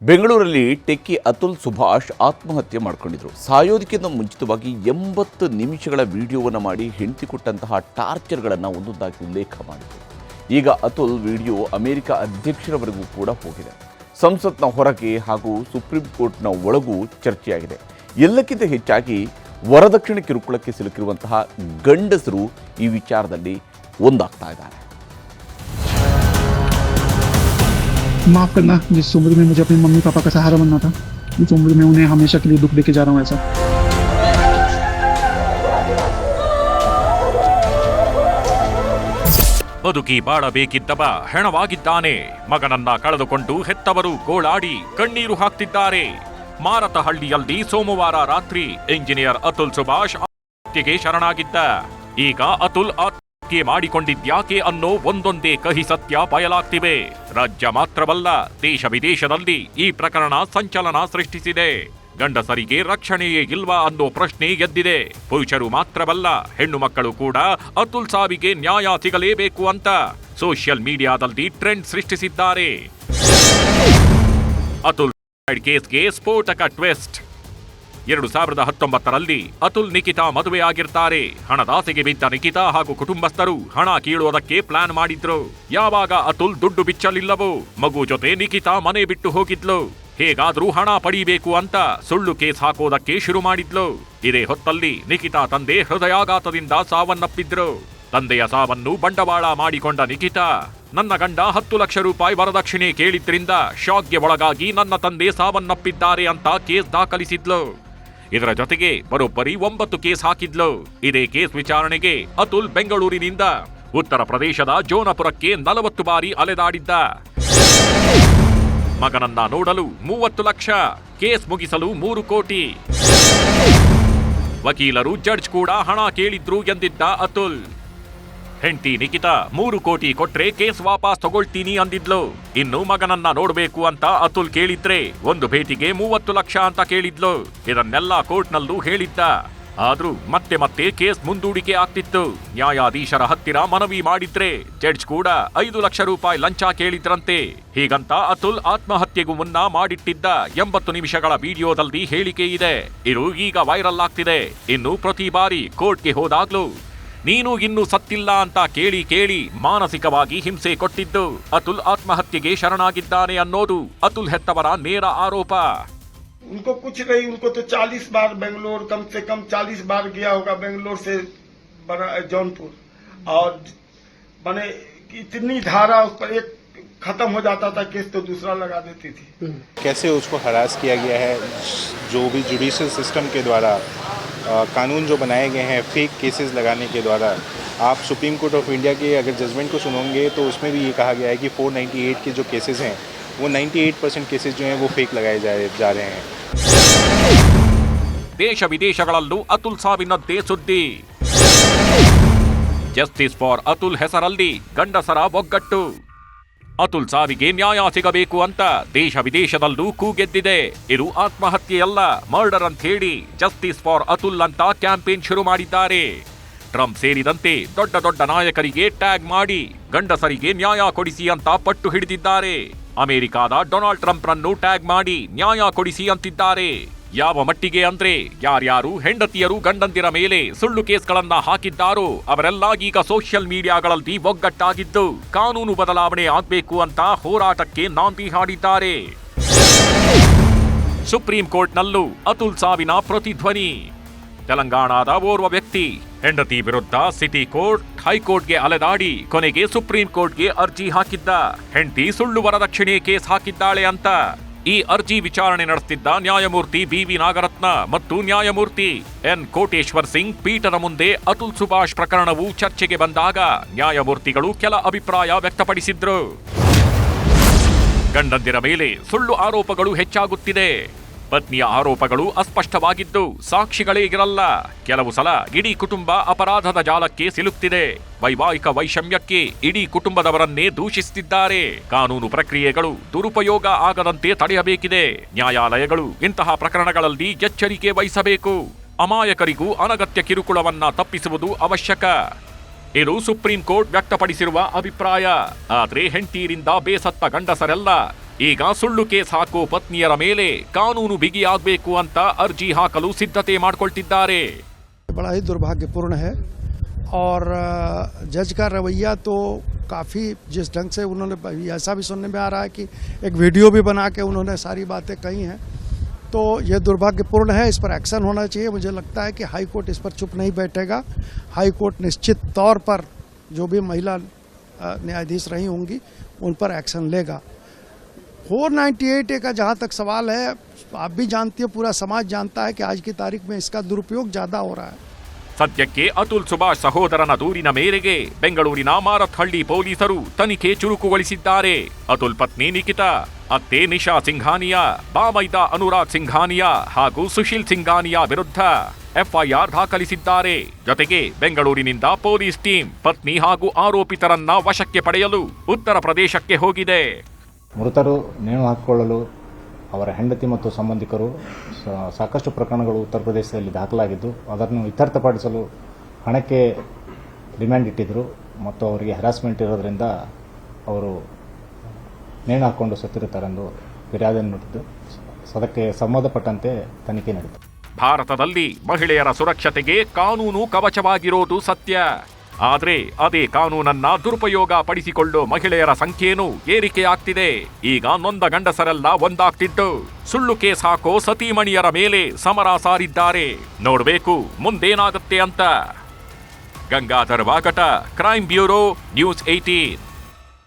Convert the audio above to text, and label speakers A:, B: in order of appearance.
A: ಬೆಂಗಳೂರಲ್ಲಿ ಟೆಕ್ಕಿ ಅತುಲ್ ಸುಭಾಷ್ ಆತ್ಮಹತ್ಯೆ ಮಾಡಿಕೊಂಡಿದ್ರು. ಸಾಯೋದಕ್ಕಿಂತ ಮುಂಚಿತವಾಗಿ 80 ನಿಮಿಷಗಳ ವಿಡಿಯೋವನ್ನು ಮಾಡಿ ಹೆಂಡತಿ ಕೊಟ್ಟಂತಹ ಟಾರ್ಚರ್ಗಳನ್ನು ಒಂದೊಂದಾಗಿ ಉಲ್ಲೇಖ ಮಾಡಿದ್ರು. ಈಗ ಅತುಲ್ ವಿಡಿಯೋ ಅಮೆರಿಕ ಅಧ್ಯಕ್ಷರವರೆಗೂ ಕೂಡ ಹೋಗಿದೆ. ಸಂಸತ್ನ ಹೊರಗೆ ಹಾಗೂ ಸುಪ್ರೀಂ ಕೋರ್ಟ್ನ ಒಳಗೂ ಚರ್ಚೆಯಾಗಿದೆ. ಎಲ್ಲಕ್ಕಿಂತ ಹೆಚ್ಚಾಗಿ ವರದಕ್ಷಿಣೆ ಕಿರುಕುಳಕ್ಕೆ ಸಿಲುಕಿರುವಂತಹ ಗಂಡಸರು ಈ ವಿಚಾರದಲ್ಲಿ ಒಂದಾಗ್ತಾ ಇದ್ದಾರೆ.
B: माफ करना, जिस उम्र में मुझे अपने मम्मी पापा का सहारा बनना था, उस उम्र में उन्हें हमेशा के लिए दुख देके जा रहा हूँ. ऐसा
C: ಬದುಕಿ ಬಾಳಬೇಕಿದ್ದವ ಹೆಣವಾಗಿದ್ದಾನೆ. ಮಗನನ್ನ ಕಳೆದುಕೊಂಡು ಹೆತ್ತವರು ಗೋಳಾಡಿ ಕಣ್ಣೀರು ಹಾಕ್ತಿದ್ದಾರೆ. ಮಾರತಹಳ್ಳಿಯಲ್ಲಿ ಸೋಮವಾರ ರಾತ್ರಿ ಇಂಜಿನಿಯರ್ ಅತುಲ್ ಸುಭಾಷ್ ಆತ್ಮಹತ್ಯೆಗೆ ಶರಣಾಗಿದ್ದ. ಈಗ ಅತುಲ್ ಆತ್ಮಹತ್ಯೆ ಮಾಡಿಕೊಂಡಿದ್ಯಾಕೆ ಅನ್ನೋ ಒಂದೊಂದೇ ಕಹಿ ಸತ್ಯ ಬಯಲಾಗ್ತಿವೆ. ರಾಜ್ಯ ಮಾತ್ರವಲ್ಲ, ದೇಶ ವಿದೇಶದಲ್ಲಿ ಈ ಪ್ರಕರಣ ಸಂಚಲನ ಸೃಷ್ಟಿಸಿದೆ. ಗಂಡಸರಿಗೆ ರಕ್ಷಣೆಯೇ ಇಲ್ವಾ ಅನ್ನೋ ಪ್ರಶ್ನೆ ಎದ್ದಿದೆ. ಪುರುಷರು ಮಾತ್ರವಲ್ಲ, ಹೆಣ್ಣು ಮಕ್ಕಳು ಕೂಡ ಅತುಲ್ ಸಾವಿಗೆ ನ್ಯಾಯ ಸಿಗಲೇಬೇಕು ಅಂತ ಸೋಷಿಯಲ್ ಮೀಡಿಯಾದಲ್ಲಿ ಟ್ರೆಂಡ್ ಸೃಷ್ಟಿಸಿದ್ದಾರೆ. ಅತುಲ್ ಕೇಸ್ಗೆ ಸ್ಫೋಟಕ ಟ್ವಿಸ್ಟ್. 2019ರಲ್ಲಿ ಅತುಲ್ ನಿಖಿತಾ ಮದುವೆ ಆಗಿರ್ತಾರೆ. ಹಣದಾಸೆಗೆ ಬಿದ್ದ ನಿಖಿತಾ ಹಾಗೂ ಕುಟುಂಬಸ್ಥರು ಹಣ ಕೀಳೋದಕ್ಕೆ ಪ್ಲಾನ್ ಮಾಡಿದ್ರು. ಯಾವಾಗ ಅತುಲ್ ದುಡ್ಡು ಬಿಚ್ಚಲಿಲ್ಲವೋ ಮಗು ಜೊತೆ ನಿಖಿತಾ ಮನೆ ಬಿಟ್ಟು ಹೋಗಿದ್ಲು. ಹೇಗಾದ್ರೂ ಹಣ ಪಡೀಬೇಕು ಅಂತ ಸುಳ್ಳು ಕೇಸ್ ಹಾಕೋದಕ್ಕೆ ಶುರು ಮಾಡಿದ್ಲು. ಇದೇ ಹೊತ್ತಲ್ಲಿ ನಿಖಿತಾ ತಂದೆ ಹೃದಯಾಘಾತದಿಂದ ಸಾವನ್ನಪ್ಪಿದ್ರು. ತಂದೆಯ ಸಾವನ್ನು ಬಂಡವಾಳ ಮಾಡಿಕೊಂಡ ನಿಖಿತಾ, ನನ್ನ ಗಂಡ 10 ಲಕ್ಷ ರೂಪಾಯಿ ವರದಕ್ಷಿಣೆ ಕೇಳಿದ್ರಿಂದ ಶಾಕ್ಗೆ ಒಳಗಾಗಿ ನನ್ನ ತಂದೆ ಸಾವನ್ನಪ್ಪಿದ್ದಾರೆ ಅಂತ ಕೇಸ್ ದಾಖಲಿಸಿದ್ಲು. ಇದರ ಜೊತೆಗೆ ಬರೋಬ್ಬರಿ 9 ಕೇಸ್ ಹಾಕಿದ್ಲು. ಇದೇ ಕೇಸ್ ವಿಚಾರಣೆಗೆ ಅತುಲ್ ಬೆಂಗಳೂರಿನಿಂದ ಉತ್ತರ ಪ್ರದೇಶದ ಜೋನಪುರಕ್ಕೆ 40 ಬಾರಿ ಅಲೆದಾಡಿದ್ದ. ಮಗನನ್ನ ನೋಡಲು 30 ಲಕ್ಷ, ಕೇಸ್ ಮುಗಿಸಲು 3 ಕೋಟಿ. ವಕೀಲರು, ಜಡ್ಜ್ ಕೂಡ ಹಣ ಕೇಳಿದ್ರು ಎಂದಿದ್ದ ಅತುಲ್. ಹೆಂಡತಿ ನಿಖಿತಾ 3 ಕೋಟಿ ಕೊಟ್ರೆ ಕೇಸ್ ವಾಪಸ್ ತಗೊಳ್ತೀನಿ ಅಂದಿದ್ಲು. ಇನ್ನು ಮಗನನ್ನ ನೋಡ್ಬೇಕು ಅಂತ ಅತುಲ್ ಕೇಳಿದ್ರೆ ಒಂದು ಭೇಟಿಗೆ 30 ಲಕ್ಷ ಅಂತ ಕೇಳಿದ್ಲು. ಇದನ್ನೆಲ್ಲ ಕೋರ್ಟ್ನಲ್ಲೂ ಹೇಳಿದ್ದ. ಆದ್ರೂ ಮತ್ತೆ ಮತ್ತೆ ಕೇಸ್ ಮುಂದೂಡಿಕೆ ಆಗ್ತಿತ್ತು. ನ್ಯಾಯಾಧೀಶರ ಹತ್ತಿರ ಮನವಿ ಮಾಡಿದ್ರೆ ಜಡ್ಜ್ ಕೂಡ 5 ಲಕ್ಷ ರೂಪಾಯಿ ಲಂಚ ಕೇಳಿದ್ರಂತೆ. ಹೀಗಂತ ಅತುಲ್ ಆತ್ಮಹತ್ಯೆಗೂ ಮುನ್ನ ಮಾಡಿಟ್ಟಿದ್ದ 80 ನಿಮಿಷಗಳ ವಿಡಿಯೋದಲ್ಲಿ ಹೇಳಿಕೆ ಇದೆ. ಇದು ಈಗ ವೈರಲ್ ಆಗ್ತಿದೆ. ಇನ್ನು ಪ್ರತಿ ಬಾರಿ ಕೋರ್ಟ್ಗೆ ಹೋದಾಗ್ಲೂ ನೀನು ಇನ್ನೂ ಸತ್ತಿಲ್ಲ ಅಂತ ಕೇಳಿ ಕೇಳಿ ಮಾನಸಿಕವಾಗಿ ಹಿಂಸೆ ಕೊಟ್ಟಿದ್ದು ಅತುಲ್ ಆತ್ಮಹತ್ಯೆಗೆ ಶರಣಾಗಿದ್ದಾನೆ ಅನ್ನೋದು ಅತುಲ್ ಹೆತ್ತವರ ನೇರ ಆರೋಪ.
D: उनको कुछ नहीं, उनको तो 40 बार बेंगलोर, कम से कम 40 बार गया होगा बेंगलोर से जौनपुर, और बने इतनी धारा उस पर एक खत्म हो जाता था केस तो दूसरा लगा देती थी.
E: कैसे उसको हरास किया गया है, जो भी जुडिशियल सिस्टम के द्वारा कानून जो बनाए गए हैं फेक केसेस लगाने के द्वारा. आप सुप्रीम कोर्ट ऑफ इंडिया के अगर जजमेंट को सुनोगे तो उसमें भी ये कहा गया है कि 498 के जो केसेस हैं वो 98% केसेस जो हैं वो फेक लगाए जा रहे हैं.
C: ದೇಶ ವಿದೇಶಗಳಲ್ಲೂ ಅತುಲ್ ಸಾವಿನದ್ದೇ ಸುದ್ದಿ. ಜಸ್ಟಿಸ್ ಫಾರ್ ಅತುಲ್ ಹೆಸರಲ್ಲಿ ಗಂಡಸರ ಒಗ್ಗಟ್ಟು. ಅತುಲ್ ಸಾವಿಗೆ ನ್ಯಾಯ ಸಿಗಬೇಕು ಅಂತ ದೇಶ ವಿದೇಶದಲ್ಲೂ ಕೂಗೆದ್ದಿದೆ. ಇದು ಆತ್ಮಹತ್ಯೆಯಲ್ಲ, ಮರ್ಡರ್ ಅಂತ ಹೇಳಿ ಜಸ್ಟಿಸ್ ಫಾರ್ ಅತುಲ್ ಅಂತ ಕ್ಯಾಂಪೇನ್ ಶುರು ಮಾಡಿದ್ದಾರೆ. ಟ್ರಂಪ್ ಸೇರಿದಂತೆ ದೊಡ್ಡ ದೊಡ್ಡ ನಾಯಕರಿಗೆ ಟ್ಯಾಗ್ ಮಾಡಿ ಗಂಡಸರಿಗೆ ನ್ಯಾಯ ಕೊಡಿಸಿ ಅಂತ ಪಟ್ಟು ಹಿಡಿದಿದ್ದಾರೆ. ಅಮೆರಿಕಾದ ಡೊನಾಲ್ಡ್ ಟ್ರಂಪ್ರನ್ನು ಟ್ಯಾಗ್ ಮಾಡಿ ನ್ಯಾಯ ಕೊಡಿಸಿ ಅಂತಿದ್ದಾರೆ. ಯಾವ ಮಟ್ಟಿಗೆ ಅಂದ್ರೆ ಯಾರ್ಯಾರು ಹೆಂಡತಿಯರು ಗಂಡಂದಿರ ಮೇಲೆ ಸುಳ್ಳು ಕೇಸ್ಗಳನ್ನ ಹಾಕಿದ್ದಾರೋ ಅವರೆಲ್ಲ ಈಗ ಸೋಷಿಯಲ್ ಮೀಡಿಯಾಗಳಲ್ಲಿ ಒಗ್ಗಟ್ಟಾಗಿದ್ದು ಕಾನೂನು ಬದಲಾವಣೆ ಆಗ್ಬೇಕು ಅಂತ ಹೋರಾಟಕ್ಕೆ ನಾಂದಿ ಹಾಡಿದ್ದಾರೆ. ಸುಪ್ರೀಂ ಕೋರ್ಟ್ನಲ್ಲೂ ಅತುಲ್ ಸಾವಿನ ಪ್ರತಿಧ್ವನಿ. ತೆಲಂಗಾಣದ ಓರ್ವ ವ್ಯಕ್ತಿ ಹೆಂಡತಿ ವಿರುದ್ಧ ಸಿಟಿ ಕೋರ್ಟ್, ಹೈಕೋರ್ಟ್ಗೆ ಅಲೆದಾಡಿ ಕೊನೆಗೆ ಸುಪ್ರೀಂ ಕೋರ್ಟ್ಗೆ ಅರ್ಜಿ ಹಾಕಿದ್ದ. ಹೆಂಡತಿ ಸುಳ್ಳು ವರದಕ್ಷಿಣೆ ಕೇಸ್ ಹಾಕಿದ್ದಾಳೆ ಅಂತ. ಈ ಅರ್ಜಿ ವಿಚಾರಣೆ ನಡೆಸುತ್ತಿದ್ದ ನ್ಯಾಯಮೂರ್ತಿ ಬಿ.ವಿ. ನಾಗರತ್ನ ಮತ್ತು ನ್ಯಾಯಮೂರ್ತಿ ಎನ್. ಕೋಟೇಶ್ವರ್ ಸಿಂಗ್ ಪೀಠದ ಮುಂದೆ ಅತುಲ್ ಸುಭಾಷ್ ಪ್ರಕರಣವು ಚರ್ಚೆಗೆ ಬಂದಾಗ ನ್ಯಾಯಮೂರ್ತಿಗಳು ಕೆಲ ಅಭಿಪ್ರಾಯ ವ್ಯಕ್ತಪಡಿಸಿದ್ರು. ಗಂಡಂದಿರ ಮೇಲೆ ಸುಳ್ಳು ಆರೋಪಗಳು ಹೆಚ್ಚಾಗುತ್ತಿದೆ. ಪತ್ನಿಯ ಆರೋಪಗಳು ಅಸ್ಪಷ್ಟವಾಗಿದ್ದು ಸಾಕ್ಷಿಗಳೇ ಇರಲ್ಲ. ಕೆಲವು ಸಲ ಇಡೀ ಕುಟುಂಬ ಅಪರಾಧದ ಜಾಲಕ್ಕೆ ಸಿಲುಕ್ತಿದೆ. ವೈವಾಹಿಕ ವೈಷಮ್ಯಕ್ಕೆ ಇಡೀ ಕುಟುಂಬದವರನ್ನೇ ದೂಷಿಸುತ್ತಿದ್ದಾರೆ. ಕಾನೂನು ಪ್ರಕ್ರಿಯೆಗಳು ದುರುಪಯೋಗ ಆಗದಂತೆ ತಡೆಯಬೇಕಿದೆ. ನ್ಯಾಯಾಲಯಗಳು ಇಂತಹ ಪ್ರಕರಣಗಳಲ್ಲಿ ಎಚ್ಚರಿಕೆ ವಹಿಸಬೇಕು. ಅಮಾಯಕರಿಗೂ ಅನಗತ್ಯ ಕಿರುಕುಳವನ್ನ ತಪ್ಪಿಸುವುದು ಅವಶ್ಯಕ. ಇದು ಸುಪ್ರೀಂ ಕೋರ್ಟ್ ವ್ಯಕ್ತಪಡಿಸಿರುವ ಅಭಿಪ್ರಾಯ. ಆದರೆ ಹೆಂಡತಿಯರಿಂದ ಬೇಸತ್ತ ಗಂಡಸರೆಲ್ಲ ಈಗ ಸುಳ್ಳು ಕೇಸ್ ಹಾಕೋ ಪತ್ನಿಯರ ಮೇಲೆ ಕಾನೂನು ಬಿಗಿಯಾಗಬೇಕು ಅಂತ ಅರ್ಜಿ ಹಾಕಲು ಸಿದ್ಧತೆ ಮಾಡ್ಕೊಳ್ತಿದ್ದಾರೆ.
F: बड़ा ही दुर्भाग्यपूर्ण है और जज का रवैया तो काफ़ी जिस ढंग से उन्होंने, ऐसा भी सुनने में आ रहा है कि एक वीडियो भी बना के उन्होंने सारी बातें कही हैं, तो ये दुर्भाग्यपूर्ण है. इस पर एक्शन होना चाहिए. मुझे लगता है कि हाई कोर्ट इस पर चुप नहीं बैठेगा. हाई कोर्ट निश्चित तौर पर जो भी महिला न्यायाधीश रही होंगी उन पर एक्शन लेगा. 498A का जहाँ तक सवाल है, आप भी जानती है, पूरा समाज जानता है कि आज की तारीख में इसका दुरुपयोग ज़्यादा हो रहा है.
C: ಸದ್ಯಕ್ಕೆ ಅತುಲ್ ಸುಭಾಷ್ ಸಹೋದರನ ದೂರಿನ ಮೇರೆಗೆ ಬೆಂಗಳೂರಿನ ಮಾರತ್ಹಳ್ಳಿ ಪೊಲೀಸರು ತನಿಖೆ ಚುರುಕುಗೊಳಿಸಿದ್ದಾರೆ. ಅತುಲ್ ಪತ್ನಿ ನಿಖಿತಾ, ಅತ್ತೆ ನಿಶಾ ಸಿಂಘಾನಿಯಾ, ಬಾಮೈದ ಅನುರಾಗ್ ಸಿಂಘಾನಿಯಾ ಹಾಗೂ ಸುಶೀಲ್ ಸಿಂಘಾನಿಯಾ ವಿರುದ್ಧ ಎಫ್ಐಆರ್ ದಾಖಲಿಸಿದ್ದಾರೆ. ಜೊತೆಗೆ ಬೆಂಗಳೂರಿನಿಂದ ಪೊಲೀಸ್ ಟೀಮ್ ಪತ್ನಿ ಹಾಗೂ ಆರೋಪಿತರನ್ನ ವಶಕ್ಕೆ ಪಡೆಯಲು ಉತ್ತರ ಪ್ರದೇಶಕ್ಕೆ ಹೋಗಿದೆ.
G: ಮೃತರು ನೇಣು ಹಾಕಿಕೊಳ್ಳಲು ಅವರ ಹೆಂಡತಿ ಮತ್ತು ಸಂಬಂಧಿಕರು ಸಾಕಷ್ಟು ಪ್ರಕರಣಗಳು ಉತ್ತರ ಪ್ರದೇಶದಲ್ಲಿ ದಾಖಲಾಗಿದ್ದು ಅದನ್ನು ಇತ್ಯರ್ಥಪಡಿಸಲು ಹಣಕ್ಕೆ ಡಿಮ್ಯಾಂಡ್ ಇಟ್ಟಿದ್ದರು ಮತ್ತು ಅವರಿಗೆ ಹ್ಯಾರಾಸ್ಮೆಂಟ್ ಇರೋದರಿಂದ ಅವರು ನೇಣು ಹಾಕ್ಕೊಂಡು ಸತ್ತಿರುತ್ತಾರೆಂದು ಫಿರ್ಯಾದಿ ನೀಡಿದ್ದು ಅದಕ್ಕೆ ಸಂಬಂಧಪಟ್ಟಂತೆ ತನಿಖೆ ನಡೆಯಿತು.
C: ಭಾರತದಲ್ಲಿ ಮಹಿಳೆಯರ ಸುರಕ್ಷತೆಗೆ ಕಾನೂನು ಕವಚವಾಗಿರೋದು ಸತ್ಯ. ಆದ್ರೆ ಅದೇ ಕಾನೂನನ್ನ ದುರುಪಯೋಗ ಪಡಿಸಿಕೊಳ್ಳೋ ಮಹಿಳೆಯರ ಸಂಖ್ಯೆನೂ ಏರಿಕೆಯಾಗ್ತಿದೆ. ಈಗ ನೊಂದ ಗಂಡಸರೆಲ್ಲ ಒಂದಾಗ್ತಿದ್ದು ಸುಳ್ಳು ಕೇಸ್ ಹಾಕೋ ಸತೀಮಣಿಯರ ಮೇಲೆ ಸಮರ ಸಾರಿದ್ದಾರೆ. ನೋಡ್ಬೇಕು ಮುಂದೇನಾಗುತ್ತೆ ಅಂತ. Gangadhar Vakata, crime bureau, news 18.